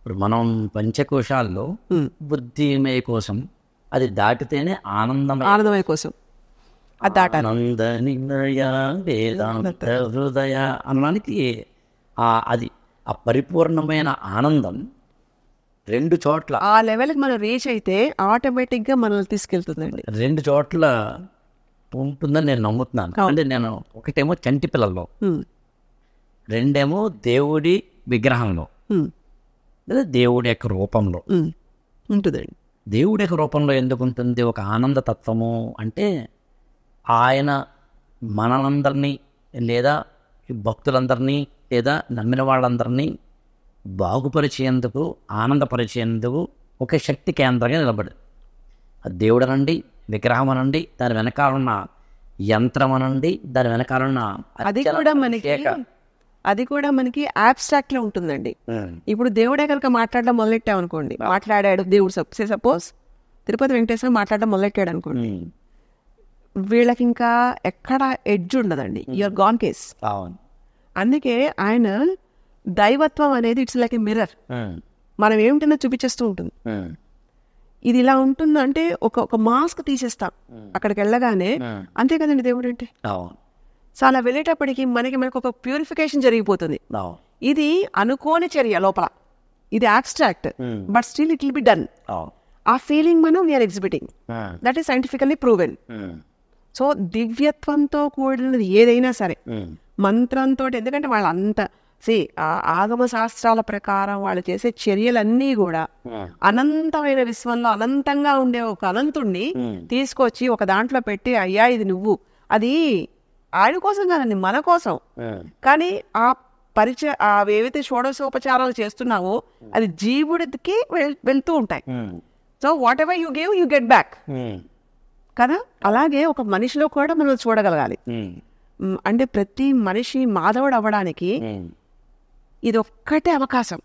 ఇప్పుడు మనం పంచకోశాల్లో బుద్ధిమయ కోసం అది దాటితేనే ఆనందమయ కోసం అది దాటాలి. ఆనంద నిలయ వేదాంత హృదయ అనడానికి అది ఆ పరిపూర్ణమైన ఆనందం రెండు చోట్ల ఆ లెవెల్కి మనం రీచ్ అయితే ఆటోమేటిక్గా మనల్ని తీసుకెళ్తుందండి. రెండు చోట్ల ఉంటుందని నేను నమ్ముతున్నాను. అంటే నేను ఒకటేమో చంటి పిల్లల్లో, రెండేమో దేవుడి విగ్రహంలో లేదా దేవుడి యొక్క రూపంలో ఉంటుందండి. దేవుడి యొక్క రూపంలో ఎందుకు ఉంటుంది ఒక ఆనంద తత్వము అంటే, ఆయన మనందరినీ లేదా భక్తులందరినీ లేదా నమ్మిన వాళ్ళందరినీ బాగుపరిచేందుకు, ఆనందపరిచేందుకు ఒక శక్తి కేంద్రంగా నిలబడి, దేవుడు అనండి, విగ్రహం అనండి, దాని వెనకాలన్న యంత్రం అనండి, దాని వెనకాలన్న అది కూడా మనకి abstract లో ఉంటుందండి. ఇప్పుడు దేవుడే కనుక మాట్లాడడం మొదలెట్టామనుకోండి, మాట్లాడాడు దేవుడు, సపోజ్ తిరుపతి వెంకటేశ్వర మాట్లాడడం మొదలెట్టాడు అనుకోండి, వీళ్ళకి ఇంకా ఎక్కడ ఎడ్జ్ ఉండదండి. You're gone case. అందుకే ఆయన దైవత్వం అనేది ఇట్స్ లైక్ ఎ మిర్రర్. మనం ఏమిటన్నా చూపించేస్తూ ఉంటుంది. ఇది ఇలా ఉంటుందంటే ఒక మాస్క్ తీసేస్తాం అక్కడికి వెళ్ళగానే, అంతే కదండి దేవుడు అంటే. సో అలా వెళ్ళేటప్పటికి మనకి ఒక ప్యూరిఫికేషన్ జరిగిపోతుంది. ఇది అనుకోని చర్య లోపల, ఇది abstract, but still it will be done. ఆ ఫీలింగ్ మనం we are exhibiting, that is scientifically proven. So దివ్యత్వంతో కూడినది ఏదైనా సరే, మంత్రంతో, ఎందుకంటే వాళ్ళంతా ఆగమ శాస్త్రాల ప్రకారం వాళ్ళు చేసే చర్యలన్నీ కూడా అనంతమైన విశ్వంలో అనంతంగా ఉండే ఒక అనంతుణ్ణి తీసుకొచ్చి ఒక దాంట్లో పెట్టి, అయ్యా ఇది నువ్వు, అది ఆయన కోసం కాదండి, మన కోసం. కానీ ఏవైతే షోడశోపచారాలు చేస్తున్నావో అది జీవుడికి వెళ్తూ ఉంటాయి. So what ever you give you get back కదా. అలాగే ఒక మనిషిలో కూడా మనం చూడగలగాలి. అంటే ప్రతి మనిషి మాధవుడు అవ్వడానికి ఇది ఒక్కటే అవకాశం.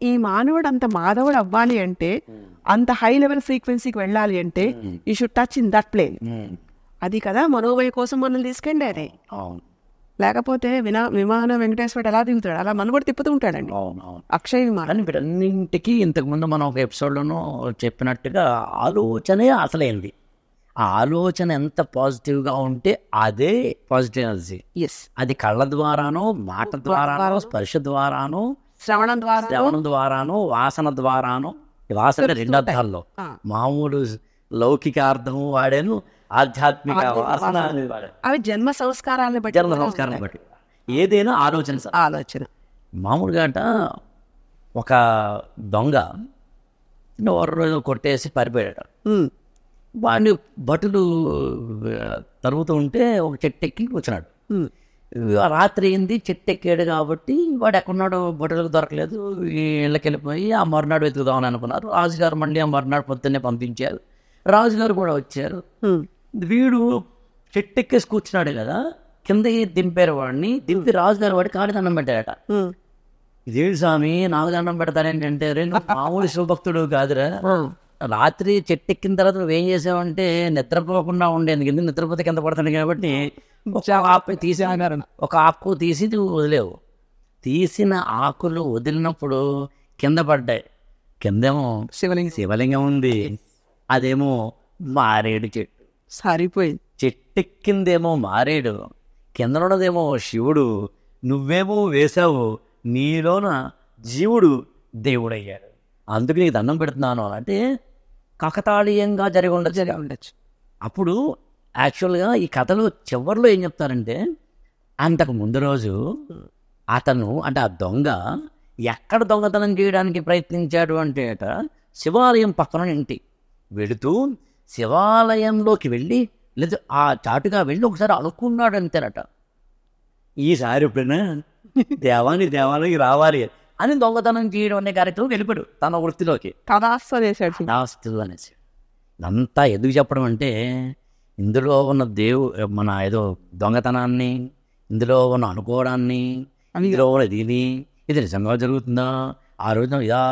ఈ మానవుడు అంత మాధవుడు అవ్వాలి అంటే, అంత హై లెవెల్ ఫ్రీక్వెన్సీకి వెళ్ళాలి అంటే, you should touch in that plane. అది కదా మనోమయ కోసం మనల్ని తీసుకెళ్ళి. అది లేకపోతే విమాన వెంకటేశ్వరుడు ఎలా దిగుతాడు, అలా మనం కూడా తిప్పుతూ ఉంటాడండి. అక్షయ విమానం. వీటన్నింటికి ఇంతకుముందు మనం ఒక ఎపిసోడ్లోనూ చెప్పినట్టుగా ఆలోచనే అసలైంది. ఆ ఆలోచన ఎంత పాజిటివ్గా ఉంటే అదే పాజిటివ్ ఎనర్జీ. అది కళ్ళ ద్వారానో, మాట ద్వారానో, స్పర్శ ద్వారానో, శ్రవణం ద్వారానో, వాసన ద్వారానో. వాసన రెండు అర్థాల్లో, మామూలు లౌకిక అర్థం వాడాను, ఆధ్యాత్మిక వాసన అవి జన్మ సంస్కారాలను బట్టి ఏదైనా ఆలోచన. మామూలుగా ఒక దొంగ రోజు కొట్టేసి పారిపోయాడు. వాడిని భటులు తరుగుతూ ఉంటే ఒక చెట్టు ఎక్కి కూర్చున్నాడు. రాత్రి అయింది, చెట్టు ఎక్కాడు కాబట్టి వాడు ఎక్కడున్నాడు భటులకు దొరకలేదు. ఇళ్ళకి వెళ్ళిపోయి ఆ మరునాడు వెతుకుదామని అనుకున్నారు. రాజుగారు మళ్ళీ ఆ మరునాడు పొద్దున్నే పంపించారు. రాజుగారు కూడా వచ్చారు. వీడు చెట్టు ఎక్కేసి కూర్చున్నాడు కదా, కిందకి దింపారు వాడిని. దింపి రాజుగారు వాడి కాడి దండం పెట్టాడట. ఇదేంటి స్వామి నాకు దండం పెడతారేంటంటే, మామూలు శివభక్తుడు కాదురా, రాత్రి చెట్టు ఎక్కిన తర్వాత నువ్వేం చేసావంటే నిద్రపోకుండా ఉండేందుకు, ఎందుకు నిద్రపోతే కింద పడతాడు కాబట్టి ఒక ఆకు తీసి వదిలేవు. తీసిన ఆకులు వదిలినప్పుడు కింద పడ్డాయి. కిందేమో శివలింగం ఉంది, అదేమో మారేడు చెట్టు. సరిపోయింది. చెట్టెక్కిందేమో మారేడు, కింద ఉన్నదేమో శివుడు. నువ్వేమో వేశావు, నీలోన జీవుడు దేవుడయ్యాడు. అందుకు నీకు దండం పెడుతున్నాను అంటే కాకతాళీయంగా జరిగి ఉండొచ్చు. అప్పుడు యాక్చువల్గా ఈ కథలో చివరిలో ఏం చెప్తారంటే, అంతకు ముందు రోజు అతను అంటే ఆ దొంగ ఎక్కడ దొంగతనం చేయడానికి ప్రయత్నించాడు అంటే శివాలయం పక్కన ఇంటి వెళుతూ శివాలయంలోకి వెళ్ళి, లేదా ఆ చాటుగా వెళ్ళి ఒకసారి అనుకున్నాడు అంతేనట, ఈసారి ఎప్పుడైనా దేవాలయం రావాలి అని దొంగతనం చేయడం అనే కార్యక్రమం వెళ్ళిపోయాడు తన వృత్తిలోకి. తదాస్తు అనేసి ఇదంతా ఎందుకు చెప్పడం అంటే, ఇందులో ఉన్న మన ఏదో దొంగతనాన్ని, ఇందులో ఉన్న అనుకోవడాన్ని, ఇందులో ఉన్నది ఇది నిజంగా జరుగుతుందా, ఆ రోజున ఇదా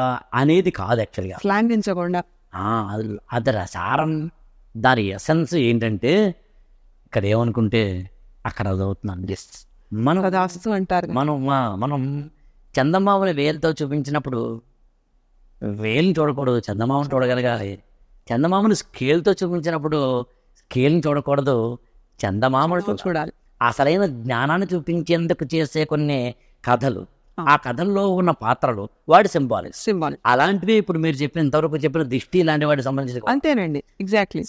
అనేది కాదు. యాక్చువల్గా స్లాంఘించకుండా అది సారం, దాని ఎసెన్స్ ఏంటంటే, ఇక్కడ ఏమనుకుంటే అక్కడ అది అవుతున్నాను. మనం అంటారు. మనం చందమామని వేలుతో చూపించినప్పుడు వేలుని చూడకూడదు, చందమామని చూడగలగాలి. చందమామని స్కేల్తో చూపించినప్పుడు స్కేల్ని చూడకూడదు, చందమామని చూడాలి. అసలైన జ్ఞానాన్ని చూపించేందుకు చేసే కొన్ని కథలు, ఆ కథల్లో ఉన్న పాత్రలు వాడి సింబాలిక్స్. సింబాల్ అలాంటివి ఇప్పుడు మీరు చెప్పిన ఇంతవరకు చెప్పిన దిష్టి లాంటి వాటికి సంబంధించి అంతేనండి, ఎగ్జాక్ట్లీ.